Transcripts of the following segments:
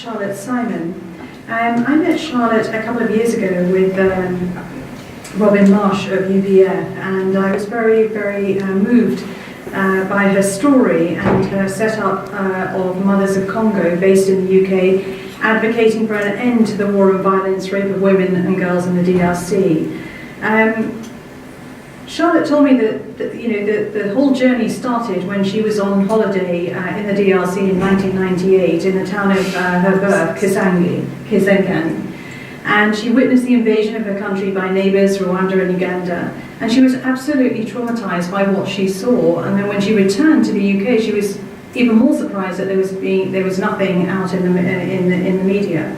Charlotte Simon. I met Charlotte a couple of years ago with Robin Marsh of UPF, and I was very, very moved by her story and her setup of Mothers of Congo, based in the UK, advocating for an end to the war and violence, rape of women and girls in the DRC. Charlotte told me that the whole journey started when she was on holiday in the DRC in 1998 in the town of her birth, Kisangani. And she witnessed the invasion of her country by neighbours, Rwanda and Uganda. And she was absolutely traumatized by what she saw. And then when she returned to the UK, she was even more surprised that there was nothing out in the media.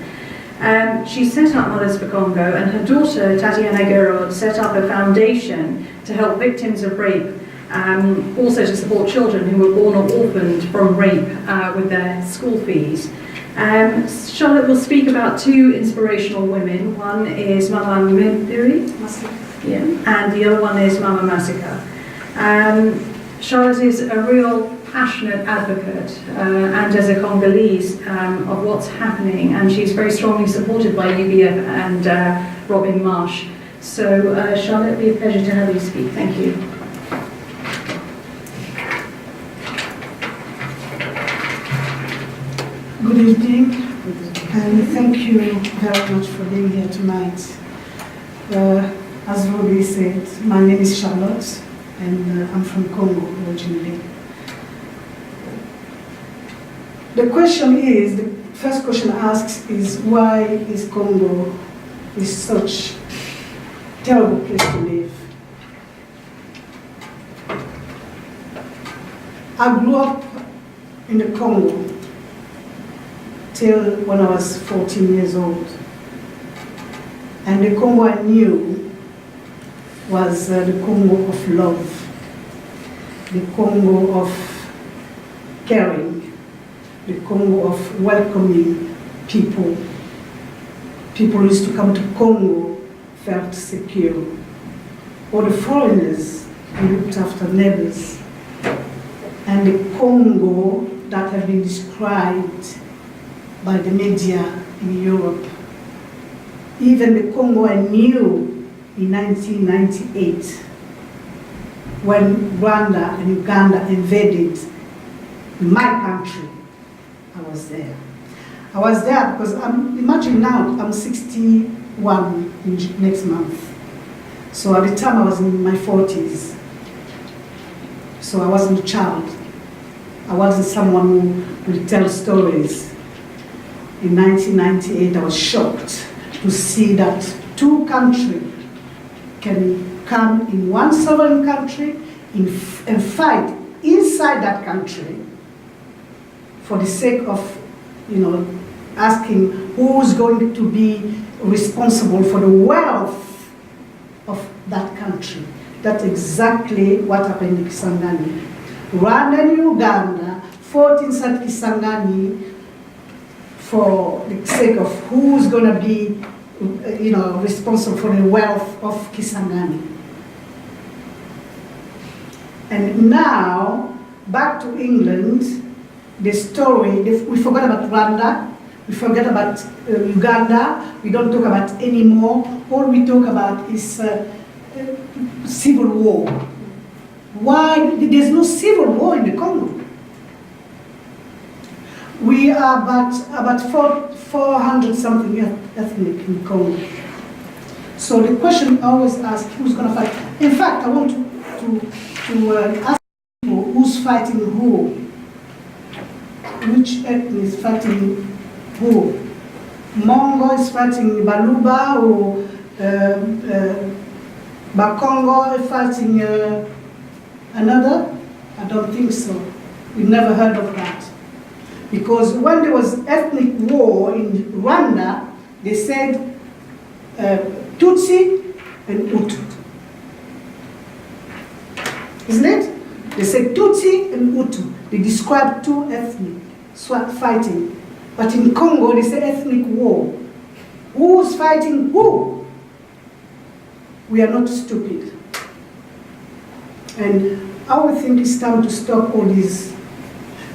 She set up Mothers for Congo, and her daughter, Tatiana Gerard, set up a foundation to help victims of rape, also to support children who were born or orphaned from rape with their school fees. Charlotte will speak about two inspirational women. One is Maman, and the other one is Mama Massacre. Charlotte is a real passionate advocate and as a Congolese of what's happening, and she's very strongly supported by UBF and Robin Marsh. So Charlotte, it'd be a pleasure to have you speak. Thank you. Good evening, and thank you very much for being here tonight. As Ruby said, my name is Charlotte, and I'm from Congo originally. The question is, the first question asked is, why is Congo such a terrible place to live? I grew up in the Congo till when I was 14 years old. And the Congo I knew was the Congo of love, the Congo of caring, the Congo of welcoming people. People used to come to Congo, felt secure. Or the foreigners who looked after neighbors. And the Congo that have been described by the media in Europe. Even the Congo I knew in 1998, when Rwanda and Uganda invaded my country, I was there. I was there because imagine now, I'm 61 next month. So at the time I was in my 40s. So I wasn't a child. I wasn't someone who will tell stories. In 1998, I was shocked to see that two countries can come in one sovereign country and fight inside that country for the sake of, asking who's going to be responsible for the wealth of that country. That's exactly what happened in Kisangani. Rwanda and Uganda fought inside Kisangani for the sake of who's going to be, responsible for the wealth of Kisangani. And now, back to England, the story, we forgot about Rwanda, we forget about Uganda, we don't talk about anymore. All we talk about is civil war. Why? There's no civil war in the Congo. We are about 400 something ethnic in Congo. So the question I always ask, who's going to fight? In fact, I want to ask people who's fighting who. Which ethnic is fighting who? Mongo is fighting Baluba, or Bakongo is fighting another? I don't think so. We've never heard of that. Because when there was ethnic war in Rwanda, they said Tutsi and Hutu. Isn't it? They said Tutsi and Hutu. They described two ethnic fighting. But in Congo, they say ethnic war. Who's fighting who? We are not stupid. And I would think it's time to stop all this.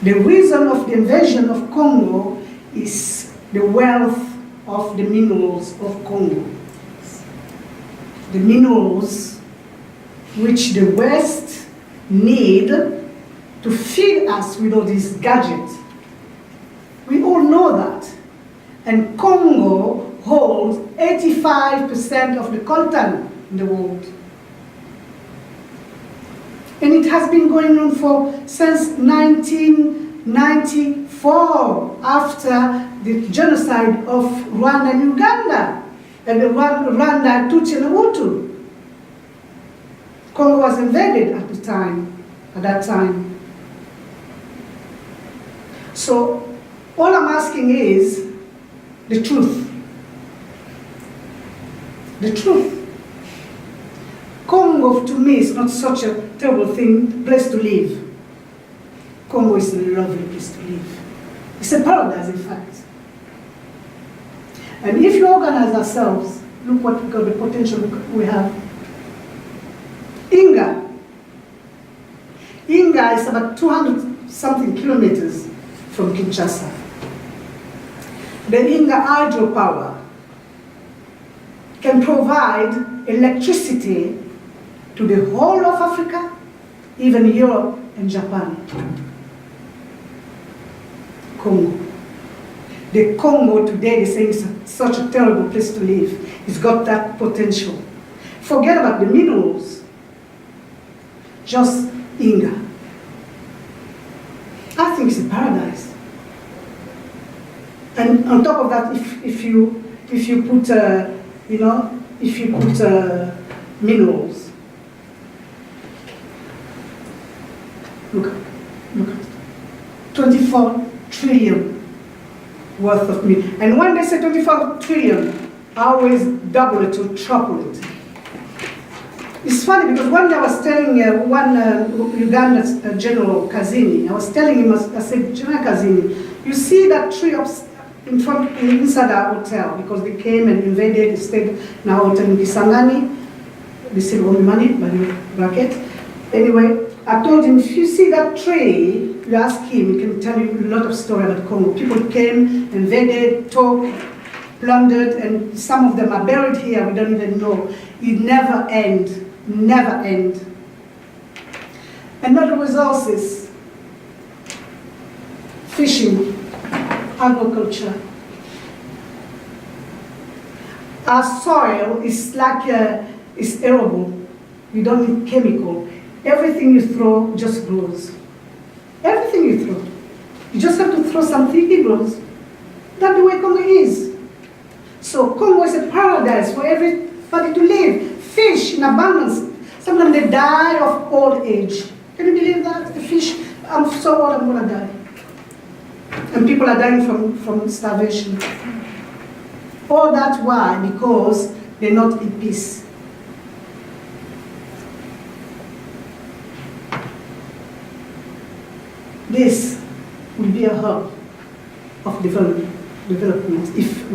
The reason of the invasion of Congo is the wealth of the minerals of Congo. The minerals which the West need to feed us with all these gadgets. We all know that. And Congo holds 85% of the coltan in the world. And it has been going on since 1994, after the genocide of Rwanda and Uganda, and the Rwanda, Tutsi and Hutu. Congo was invaded at that time. So all I'm asking is the truth. The truth. Congo, to me, is not such a terrible place to live. Congo is a lovely place to live. It's a paradise, in fact. And if we organize ourselves, look what the potential we have. Eyenga. Eyenga is about 200-something kilometers from Kinshasa. The Eyenga hydropower can provide electricity to the whole of Africa, even Europe and Japan. Congo. The Congo today, they say, is such a terrible place to live. It's got that potential. Forget about the minerals. Just Eyenga. I think it's a paradise. And on top of that, if you put minerals. Look at 24 trillion worth of minerals. And when they say 24 trillion, I always double it or triple it. It's funny because one day I was telling one Uganda General Kazini, I was telling him, I said, General Kazini, you see that tree inside our hotel, because they came and invaded, they stayed in our hotel in Kisangani, they still owe me money by the bracket. Anyway, I told him, if you see that tree, you ask him, he can tell you a lot of stories about Congo. People came, invaded, took, plundered, and some of them are buried here, we don't even know. It never ends, never end. And other resources, fishing, agriculture. Our soil is is arable. You don't need chemical. Everything you throw just grows. Everything you throw. You just have to throw something, it grows. That's the way Congo is. So Congo is a paradise for everybody to live. Fish in abundance. Sometimes they die of old age. Can you believe that? The fish, I'm so old, I'm gonna die. And people are dying from starvation. All that why? Because they're not in peace. This will be a hub of development if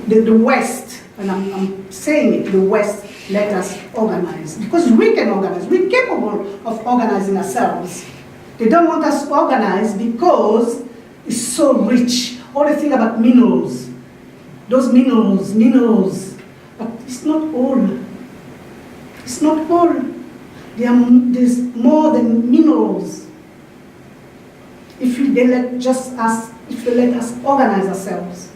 the West, and I'm saying it, the West let us organize. Because we can organize, we're capable of organizing ourselves. They don't want us to organize because it's so rich. All the thing about minerals, those minerals, but it's not all. It's not all. There's more than minerals. If they let us organize ourselves.